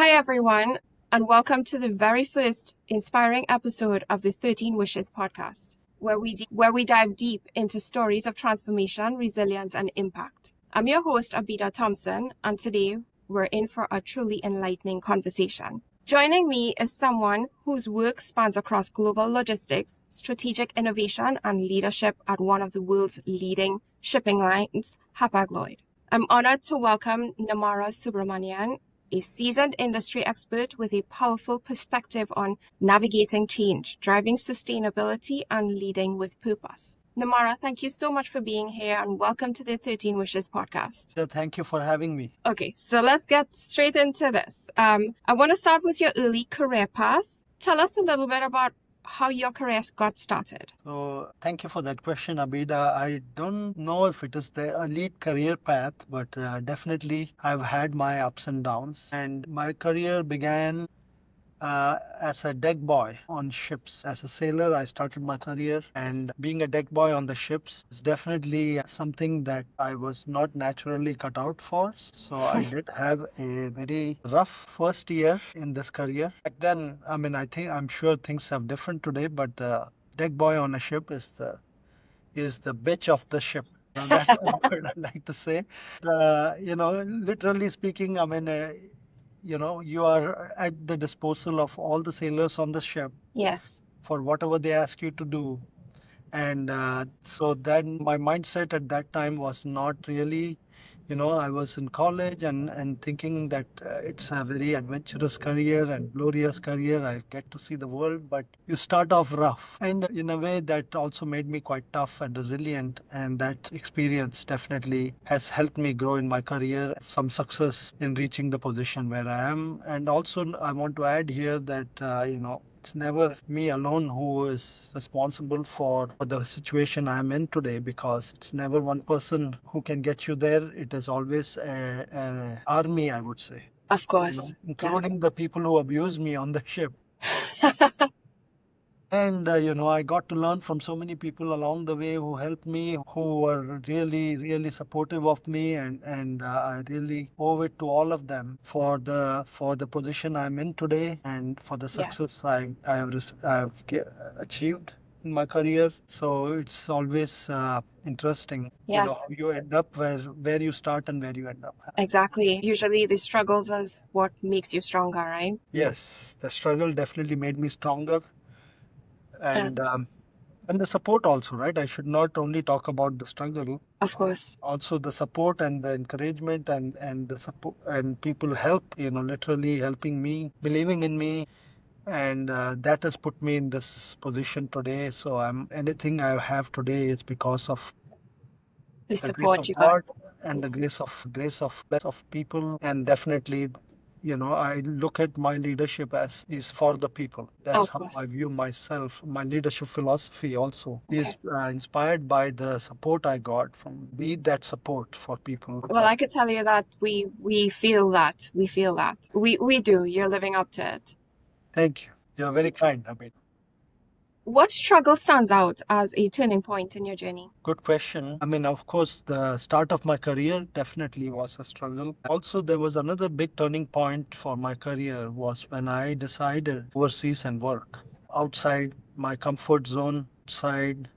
Hi, everyone, and welcome to the very first inspiring episode of the 13 Wishes podcast, where we dive deep into stories of transformation, resilience, and impact. I'm your host, Abida Thompson, and today we're in for a truly enlightening conversation. Joining me is someone whose work spans across global logistics, strategic innovation, and leadership at one of the world's leading shipping lines, Hapag-Lloyd. I'm honored to welcome Nemmara Subramanian, a seasoned industry expert with a powerful perspective on navigating change, driving sustainability, and leading with purpose. Nemmara, thank you so much for being here and welcome to the 13 Wishes podcast. Thank you for having me. Okay, so let's get straight into this. I want to start with your early career path. Tell us a little bit about how your career got started. So, thank you for that question, Abida. I don't know if it is the elite career path, but definitely I've had my ups and downs. And my career began as a deck boy on ships. As a sailor, I started my career, and being a deck boy on the ships is definitely something that I was not naturally cut out for. So I did have a very rough first year in this career. Back then, I'm sure things have different today, but the deck boy on a ship is the bitch of the ship. That's a word I like to say. Literally speaking, you are at the disposal of all the sailors on the ship Yes. for whatever they ask you to do. And so then my mindset at that time was not really, I was in college and thinking that it's a very adventurous career and glorious career. I get to see the world, but you start off rough. And in a way, that also made me quite tough and resilient. And that experience definitely has helped me grow in my career, some success in reaching the position where I am. And also, I want to add here that, it's never me alone who is responsible for the situation I'm in today, because it's never one person who can get you there. It is always an army, I would say. Of course. Including the people who abuse me on the ship. And, I got to learn from so many people along the way who helped me, who were really, really supportive of me. And I really owe it to all of them for the position I'm in today and for the Yes. success I've achieved in my career. So it's always interesting, Yes. how you end up, where you start and where you end up. Exactly. Usually the struggles is what makes you stronger, right? Yes, the struggle definitely made me stronger. And And the support also, right? I should not only talk about the struggle, of course. also the support and the encouragement and the support and people help, literally helping me, believing in me. And that has put me in this position today. So anything I have today is because of The the grace support of you got. God and the grace of people. And definitely, I look at my leadership as is for the people. That's Of how course. I view myself. My leadership philosophy also Okay. is inspired by the support I got from be that support for people. Well, I could tell you that we feel that. We feel that. We do. You're living up to it. Thank you. You're very kind. What struggle stands out as a turning point in your journey? Good question. Of course, the start of my career definitely was a struggle. Also, there was another big turning point for my career was when I decided overseas and work outside my comfort zone, outside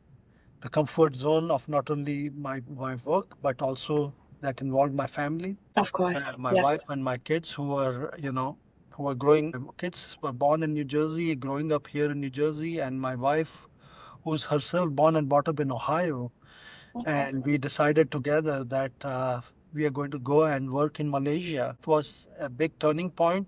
the comfort zone of not only my work, but also that involved my family, Of course. my wife Yes. and my kids who were growing. My kids were born in New Jersey, growing up here in New Jersey, and my wife, who's herself born and brought up in Ohio. Okay. And we decided together that we are going to go and work in Malaysia. It was a big turning point.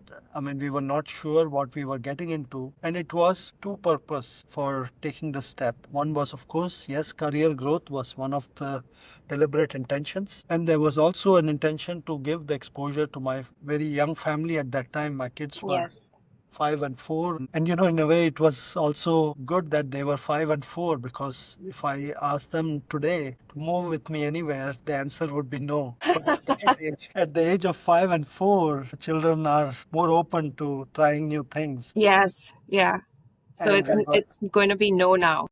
We were not sure what we were getting into, and it was two purpose for taking the step. One was, of course, yes, career growth was one of the deliberate intentions, and there was also an intention to give the exposure to my very young family at that time. My kids were Yes. 5 and 4. And in a way, it was also good that they were 5 and 4, because if I asked them today to move with me anywhere, the answer would be no. But at the age of 5 and 4, children are more open to trying new things. Yes. Yeah. So And it's going to be no now.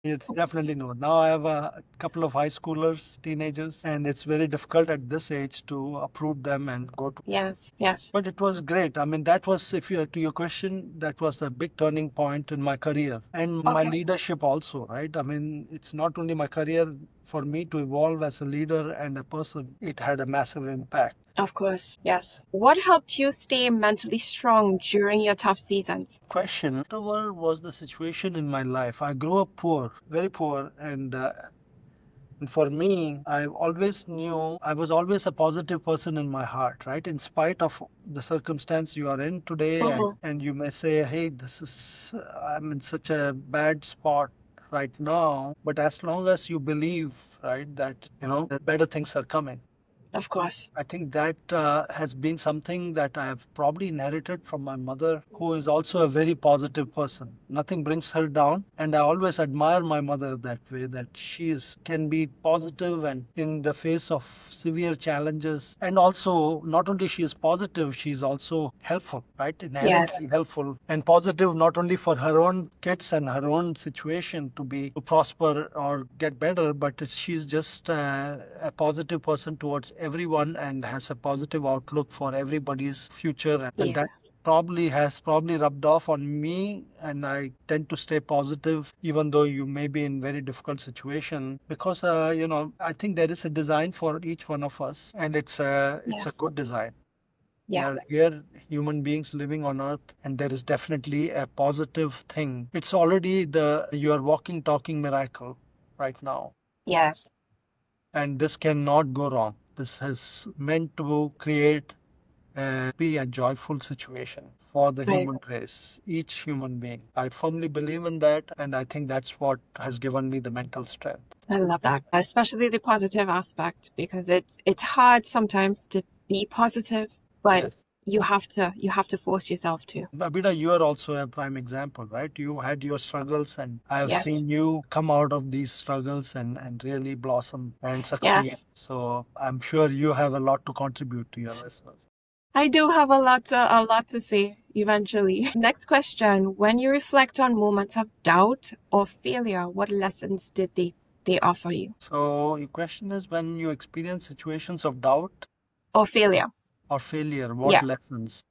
It's definitely no. Now I have a couple of high schoolers, teenagers, and it's very difficult at this age to uproot them and go to. Yes, yes. But it was great. I mean, that was, if you to your question, that was a big turning point in my career and my Okay. leadership also, right? I mean, it's not only my career, for me to evolve as a leader and a person, it had a massive impact. Of course, yes. What helped you stay mentally strong during your tough seasons? Question: whatever was the situation in my life, I grew up poor, very poor, and for me, I always knew I was always a positive person in my heart, right? In spite of the circumstance you are in today, Mhm. and you may say, hey, I'm in such a bad spot right now. But as long as you believe, right, that, that better things are coming. Of course. I think that has been something that I have probably inherited from my mother, who is also a very positive person. Nothing brings her down, and I always admire my mother that way. That can be positive and in the face of severe challenges, and also not only she is positive, she is also helpful, right? Inherently Yes. helpful and positive, not only for her own kids and her own situation to prosper or get better, but she's just a positive person towards everyone and has a positive outlook for everybody's future, and Yeah. that probably rubbed off on me, and I tend to stay positive even though you may be in very difficult situation, because I think there is a design for each one of us, and it's a Yes. good design. We Yeah. are here, human beings living on earth, and there is definitely a positive thing. It's already the you are walking, talking miracle right now. Yes. And this cannot go wrong. This is meant to create be a joyful situation for the I human race, each human being. I firmly believe in that, and I think that's what has given me the mental strength. I love that, especially the positive aspect, because it's hard sometimes to be positive, but Yes. you have to force yourself to. Abida, you are also a prime example, right? You had your struggles, and I have Yes. seen you come out of these struggles and really blossom and succeed. Yes. So I'm sure you have a lot to contribute to your listeners. I do have a lot to say eventually. Next question. When you reflect on moments of doubt or failure, what lessons did they offer you? So your question is, when you experience situations of doubt Or failure? or failure, what Yeah. lessons?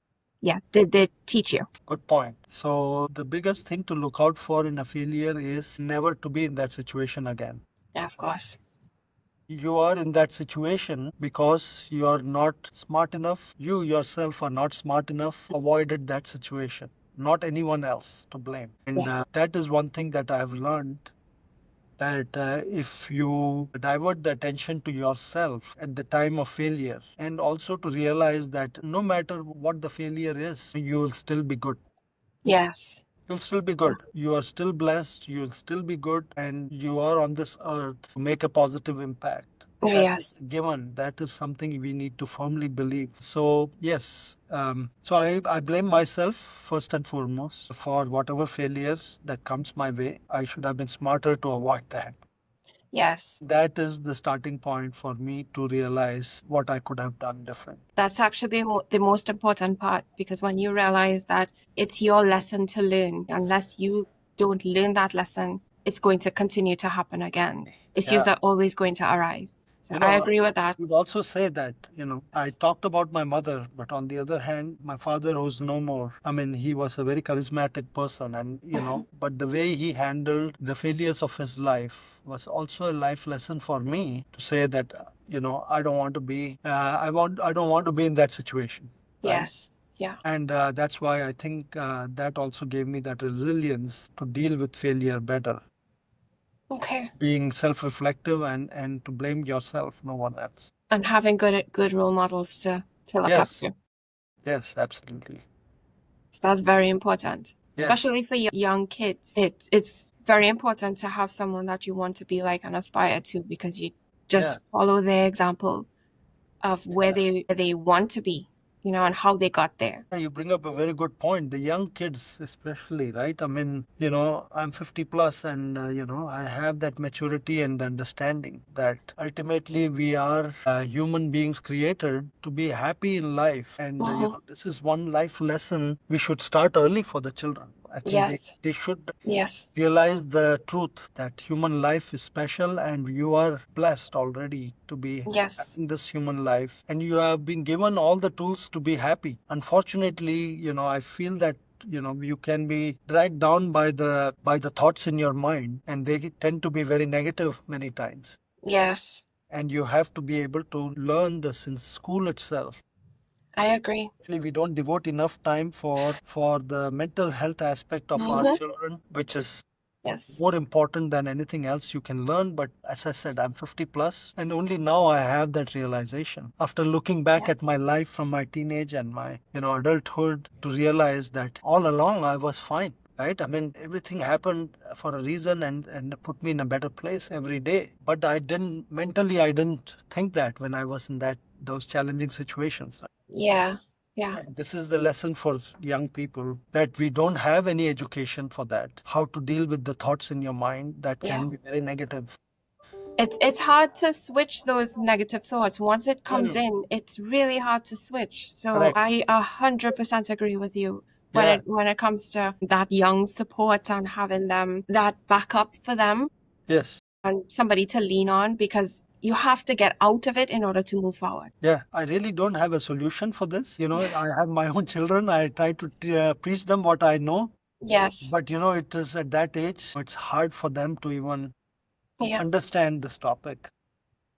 Yeah. Did they teach you? Good point. So the biggest thing to look out for in a failure is never to be in that situation again. Yeah, of course. You are in that situation because you are not smart enough. You yourself are not smart enough, avoided that situation, not anyone else to blame. And Yes. that is one thing that I have learned, that if you divert the attention to yourself at the time of failure, and also to realize that no matter what the failure is, you will still be good. Yes. You'll still be Yeah. good. You are still blessed. You'll still be good. And you are on this earth to make a positive impact. Oh, That is yes. given. That is something we need to firmly believe. So, yes. So I blame myself first and foremost for whatever failures that comes my way. I should have been smarter to avoid that. Yes. That is the starting point for me to realize what I could have done different. That's actually the most important part, because when you realize that it's your lesson to learn, unless you don't learn that lesson, it's going to continue to happen again. Issues Yeah. are always going to arise. So You I know, agree with that. would also say that, I talked about my mother, but on the other hand, my father, who's no more, I mean, he was a very charismatic person, and, but the way he handled the failures of his life was also a life lesson for me to say that, I don't want to be, I don't want to be in that situation, right? Yes. Yeah. And that's why I think that also gave me that resilience to deal with failure better, Okay. being self-reflective and to blame yourself, no one else. And having good role models to look up Yes, to. yes, absolutely. So that's very important, Yes, especially for young kids. It's very important to have someone that you want to be like and aspire to, because you yeah, just follow their example of where yeah. they want to be, and how they got there. Yeah, you bring up a very good point. The young kids, especially, right? I mean, I'm 50 plus, and I have that maturity and understanding that ultimately we are human beings created to be happy in life, and Mhm. this is one life lesson we should start early for the children. I think Yes. they should Yes. realize the truth that human life is special and you are blessed already to be Yes. in this human life and you have been given all the tools to be happy. Unfortunately, I feel that you can be dragged down by the thoughts in your mind, and they tend to be very negative many times, Yes. and you have to be able to learn this in school itself. I agree. Actually, we don't devote enough time for the mental health aspect of our Mm-hmm. children, which is Yes. more important than anything else you can learn. But as I said, I'm 50 plus, and only now I have that realization after looking back Yeah. at my life from my teenage and my adulthood, to realize that all along I was fine. Right? I mean, everything happened for a reason and put me in a better place every day. But I didn't think that when I was in those challenging situations. Yeah. Yeah. And this is the lesson for young people, that we don't have any education for that. How to deal with the thoughts in your mind that Yeah. can be very negative. It's hard to switch those negative thoughts. Once it comes Mm, in, it's really hard to switch. So correct. I 100% agree with you Yeah. when it comes to that young support and having them that backup for them Yes. and somebody to lean on, because you have to get out of it in order to move forward. Yeah. I really don't have a solution for this. I have my own children. I try to preach them what I know. Yes. But, it is at that age, it's hard for them to even Yeah. understand this topic.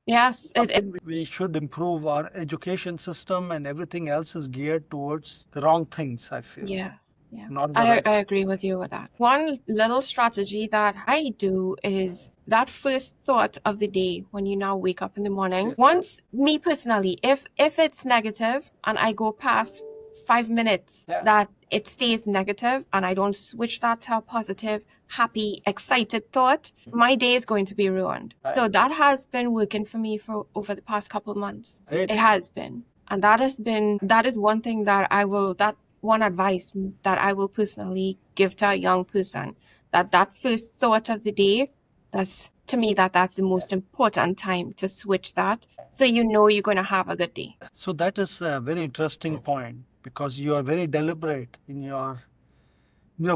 Yes. Something we should improve. Our education system and everything else is geared towards the wrong things, I feel, Yeah. Yeah. not the right. I agree with you with that. One little strategy that I do is that first thought of the day when you now wake up in the morning. Yes. Once, me personally, if it's negative and I go past 5 minutes Yeah. that it stays negative and I don't switch that to a positive, happy, excited thought, my day is going to be ruined. Right. So that has been working for me for over the past couple of months. Great. It has been. And that is one thing that one advice that I will personally give to a young person, that first thought of the day, that's to me that's the most important time to switch that, so you're going to have a good day. So that is a very interesting point, because you are very deliberate in your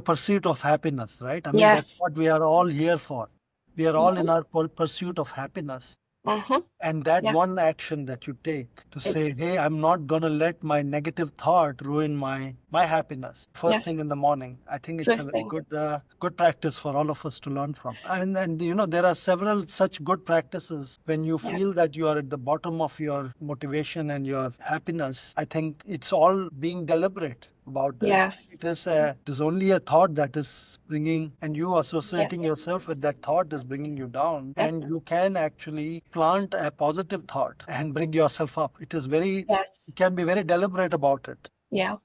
pursuit of happiness, right? I mean, that's Yes. what we are all here for. We are all Mm-hmm. in our pursuit of happiness. Mm-hmm. And that Yes. one action that you take to say, It's hey, I'm not going to let my negative thought ruin my happiness first yes. thing in the morning. I think it's a First very thing. good practice for all of us to learn from. And there are several such good practices when you Yes. feel that you are at the bottom of your motivation and your happiness. I think it's all being deliberate about that. Yes. It is only a thought that is bringing, and you associating Yes. yourself with that thought is bringing you down. Yep. And you can actually plant a positive thought and bring yourself up. Yes. You can be very deliberate about it. Yeah.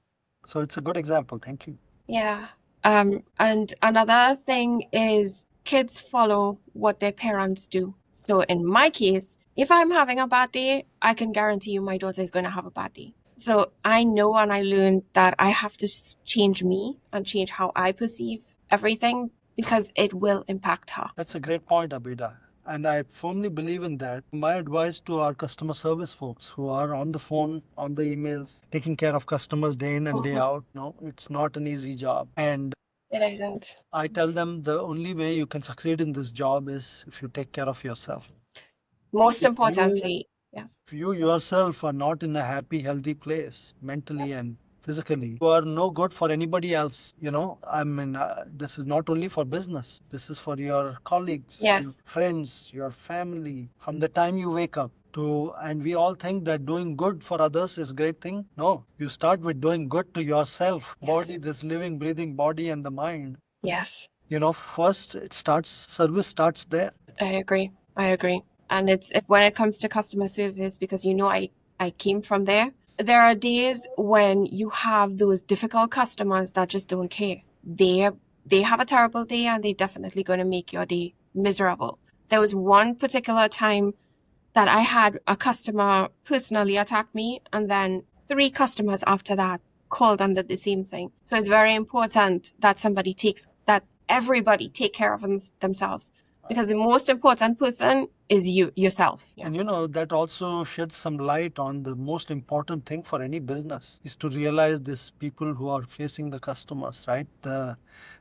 So it's a good example. Thank you. Yeah. And another thing is kids follow what their parents do. So in my case, if I'm having a bad day, I can guarantee you my daughter is going to have a bad day. So I know and I learned that I have to change me and change how I perceive everything, because it will impact her. That's a great point, Abida. And I firmly believe in that. My advice to our customer service folks who are on the phone, on the emails, taking care of customers day in and day Mhm. out, no, it's not an easy job. And It isn't. I tell them the only way you can succeed in this job is if you take care of yourself. Most If you importantly, yes. if you yourself are not in a happy, healthy place mentally and physically, you are no good for anybody else. I mean, this is not only for business, this is for your colleagues, your Yes. friends, your family. From the time you wake up and we all think that doing good for others is a great thing. No, you start with doing good to yourself, Yes. body, this living, breathing body and the mind. Yes. First service starts there. I agree. I agree. And when it comes to customer service, because I came from there. There are days when you have those difficult customers that just don't care. They have a terrible day and they're definitely going to make your day miserable. There was one particular time that I had a customer personally attack me, and then 3 customers after that called under the same thing. So it's very important that that everybody take care of themselves. Because the most important person is yourself. And that also sheds some light on the most important thing for any business is to realize these people who are facing the customers, right? The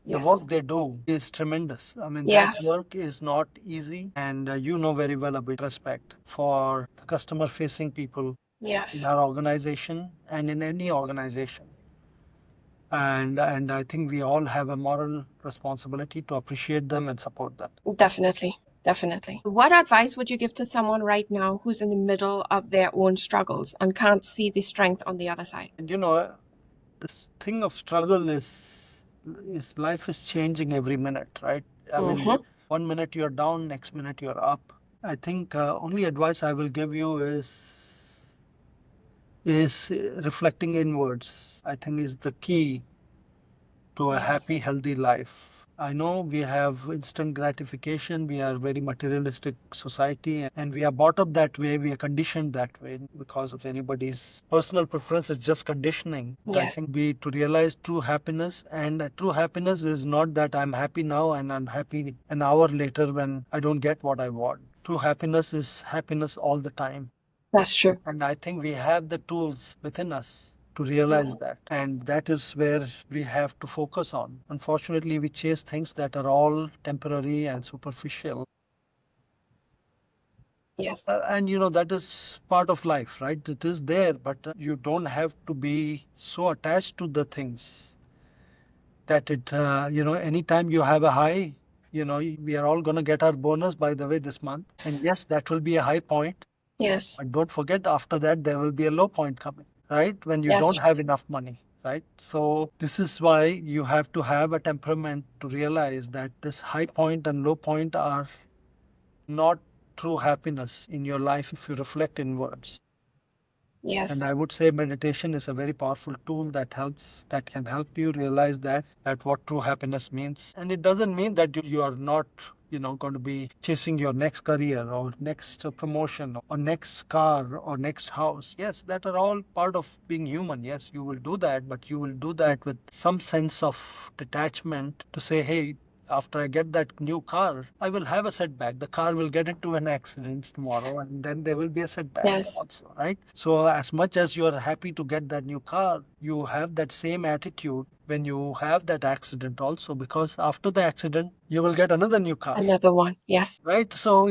Yes. work they do is tremendous. I mean, that Yes. work is not easy, and you know very well about respect for the customer facing people in Yes. our organization and in any organization. And I think we all have a moral responsibility to appreciate them and support them. Definitely. Definitely. What advice would you give to someone right now who's in the middle of their own struggles and can't see the strength on the other side? And this thing of struggle is life is changing every minute, right? I mean, Mm-hmm. one minute you're down, next minute you're up. I think only advice I will give you is reflecting inwards. I think is the key to a Yes. happy, healthy life. I know we have instant gratification. We are very materialistic society, and we are brought up that way. We are conditioned that way because of anybody's personal preference. It's just conditioning. But I Yes. think be to realize true happiness, and true happiness is not that I'm happy now and I'm happy an hour later when I don't get what I want. True happiness is happiness all the time. That's true. And I think we have the tools within us to realize that. And that is where we have to focus on. Unfortunately, we chase things that are all temporary and superficial. Yes. And that is part of life, right? It is there, but you don't have to be so attached to the things that anytime you have a high, we are all going to get our bonus, by the way, this month. And yes, that will be a high point. Yes. But don't forget, after that, there will be a low point coming, right? When you Yes. don't have enough money, right? So, this is why you have to have a temperament to realize that this high point and low point are not true happiness in your life if you reflect inwards. Yes. And I would say meditation is a very powerful tool that can help you realize that what true happiness means. And it doesn't mean that you are not, going to be chasing your next career or next promotion or next car or next house. Yes, that are all part of being human. Yes, you will do that, but you will do that with some sense of detachment to say, hey, after I get that new car, I will have a setback. The car will get into an accident tomorrow, and then there will be a setback Yes. also, right? So, as much as you are happy to get that new car, you have that same attitude when you have that accident also, because after the accident, you will get another new car, Another one. Yes. right? So,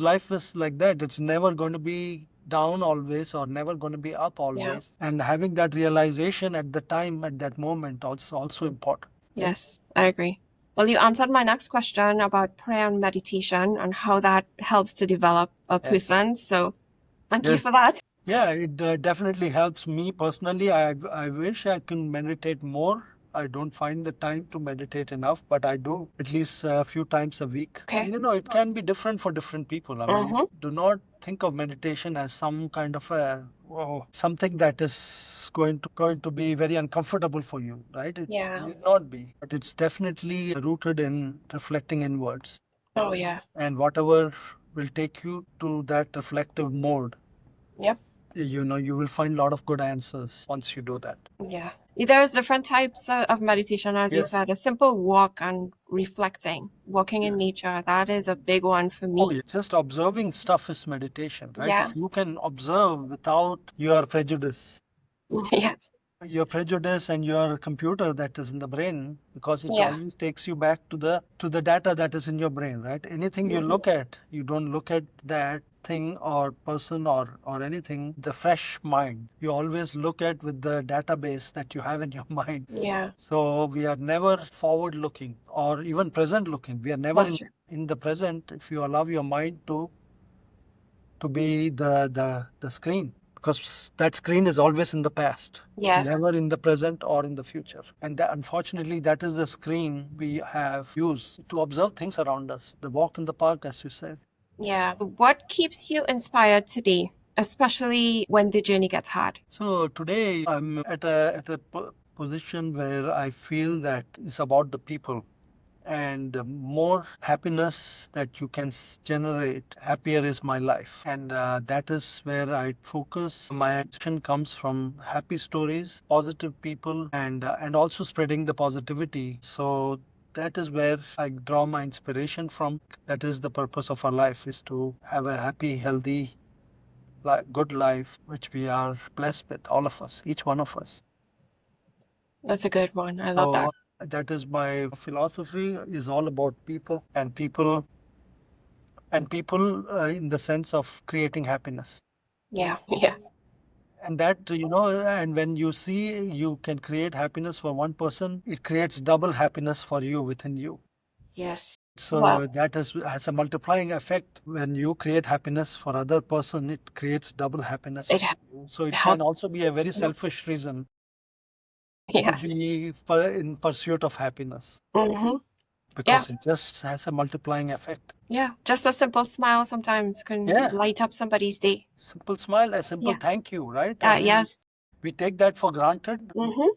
life is like that. It's never going to be down always or never going to be up Yeah. always. And having that realization at the time, at that moment, also important. Yes. I agree. Well, you answered my next question about prayer and meditation and how that helps to develop a Yes. person. So thank you for Yes. that. Yeah, it definitely helps me personally. I wish I can meditate more. I don't find the time to meditate enough, but I do at least a few times a week. Okay. And it can be different for different people. I mean, Mm-hmm. do not think of meditation as some kind of something that is going to be very uncomfortable for you, right? It Yeah. need not be, but it's definitely rooted in reflecting inwards. Oh, yeah. And whatever will take you to that reflective mode, Yep. you will find a lot of good answers once you do that. Yeah. There's different types of meditation, as you Yes. said. A simple walk and reflecting, walking in Yeah. nature. That is a big one for Oh, me. yeah. Just observing stuff is meditation, right? Yeah. If you can observe without your prejudice, Yes. and your computer that is in the brain, because it Yeah. always takes you back to the data that is in your brain, right? Anything you look at, you don't look at that thing or person or anything the fresh mind. You always look at with the database that you have in your mind. Yeah. So we are never forward looking or even present looking. We are never That's true. in the present if you allow your mind to be the screen, because that screen is always in the past. It's Yes. never in the present or in the future. And unfortunately, that is the screen we have used to observe things around us. The walk in the park, as you said. Yeah. What keeps you inspired today, especially when the journey gets hard? So today I'm at a position where I feel that it's about the people. And the more happiness that you can generate, happier is my life. And that is where I focus. My action comes from happy stories, positive people, and also spreading the positivity. So that is where I draw my inspiration from. That is the purpose of our life, is to have a happy, healthy, good life, which we are blessed with, all of us, each one of us. That's a good one. I love that. So that is my philosophy, is all about people and people in the sense of creating happiness. Yeah. Yes. And that, and when you see you can create happiness for one person, it creates double happiness for you within you. Yes. Well, So that has a multiplying effect. When you create happiness for other person, it creates double happiness it for you. So it can helps. also be a very selfish reason to Yes. be in pursuit of happiness, Mm-hmm. Yeah. because it just has a multiplying effect. Yeah. Just a simple smile sometimes can Yeah, light up somebody's day. simple smile, a simple Yeah. thank you, right? I mean, Yes. we take that for granted. Mm-hmm.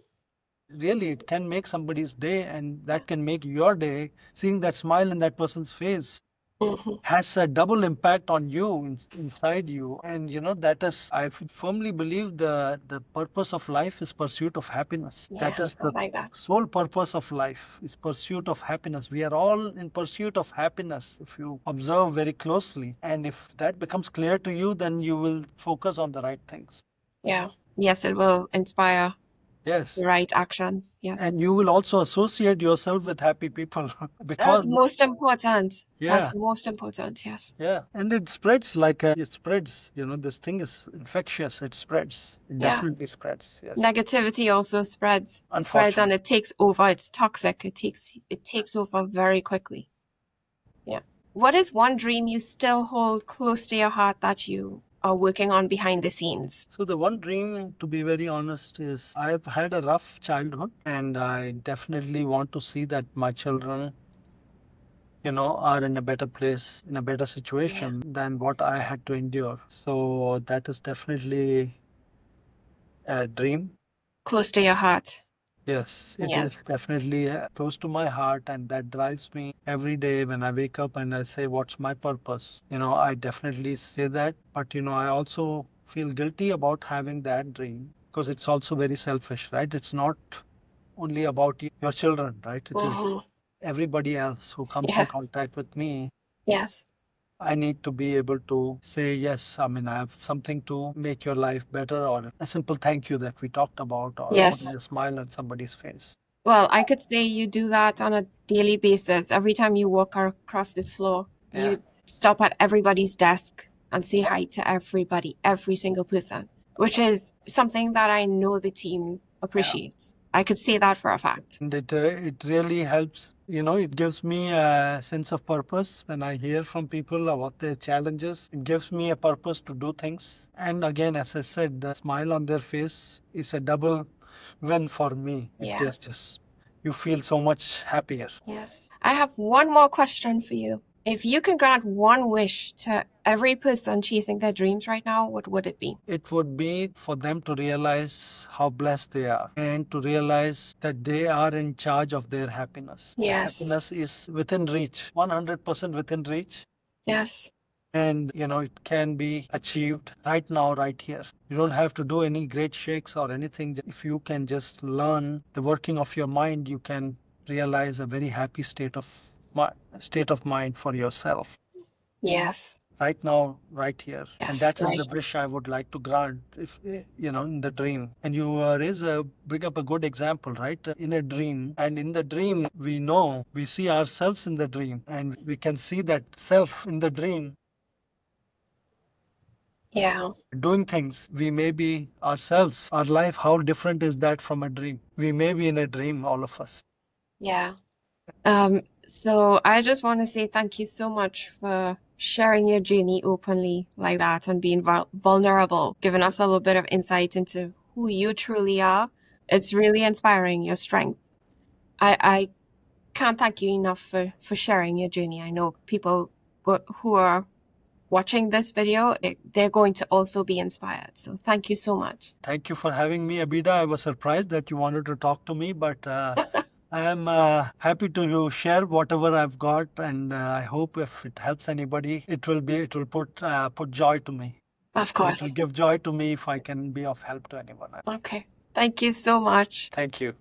Really, it can make somebody's day, and that can make your day. Seeing that smile in that person's face Mm-hmm. has a double impact on you, inside you. And that is, I firmly believe, the purpose of life is pursuit of happiness. Yeah. That is I the like that. sole purpose of life, is pursuit of happiness. We are all in pursuit of happiness, if you observe very closely. And if that becomes clear to you, then you will focus on the right things. Yeah. Yes, it will inspire Yes. the right actions. Yes. And you will also associate yourself with happy people That's because, most important. yeah. That's most important. Yes. Yeah, and it spreads like it spreads. This thing is infectious. It spreads. It Yeah. definitely spreads. Yes. Negativity also spreads and Unfortunately. it takes over. It's toxic. It takes over very quickly. Yeah. What is one dream you still hold close to your heart that you are working on behind the scenes? So the one dream, to be very honest, is I've had a rough childhood, and I definitely want to see that my children, are in a better place, in a better Yeah. situation than what I had to endure. So that is definitely a dream. Close to your heart. Yes, it Yes. is definitely close to my heart, and that drives me every day when I wake up and I say, what's my purpose? I definitely say that, but I also feel guilty about having that dream, because it's also very selfish, right? It's not only about your children, right? It is Hmm. everybody else who comes in Yes. contact with me. Yes. I need to be able to say, yes, I mean, I have something to make your life better, or a simple thank you that we talked about, or putting Yes. a smile on somebody's face. Well, I could say you do that on a daily basis. Every time you walk across the floor, Yeah. you stop at everybody's desk and say hi to everybody, every single person, which is something that I know the team appreciates. I could say that for a fact. And it really helps. It gives me a sense of purpose when I hear from people about their challenges. It gives me a purpose to do things. And again, as I said, the smile on their face is a double win for me. It Yeah. just you feel so much happier. Yes. I have one more question for you. If you can grant one wish to every person chasing their dreams right now, what would it be? It would be for them to realize how blessed they are, and to realize that they are in charge of their happiness. Yes. Happiness is within reach, 100% within reach. Yes. And it can be achieved right now, right here. You don't have to do any great shakes or anything. If you can just learn the working of your mind, you can realize a very happy state of mind for yourself Yes. right now, right here. And Yes. that is the wish I would like to grant, if in the dream. And you bring up a good example, right? In a dream, and in the dream, we see ourselves in the dream, and we can see that self in the dream Yeah. doing things. We may be ourselves. Our life, how different is that from a dream? We may be in a dream, all of us. Yeah. So I just want to say thank you so much for sharing your journey openly like that and being vulnerable, giving us a little bit of insight into who you truly are. It's really inspiring, your strength. I can't thank you enough for sharing your journey. I know people who are watching this video, they're going to also be inspired. So thank you so much. Thank you for having me, Abida. I was surprised that you wanted to talk to me, but I am happy to share whatever I've got, and I hope if it helps anybody, it will put joy to me. Of It will course. give joy to me if I can be of help to anyone. Okay. Thank you so much. Thank you.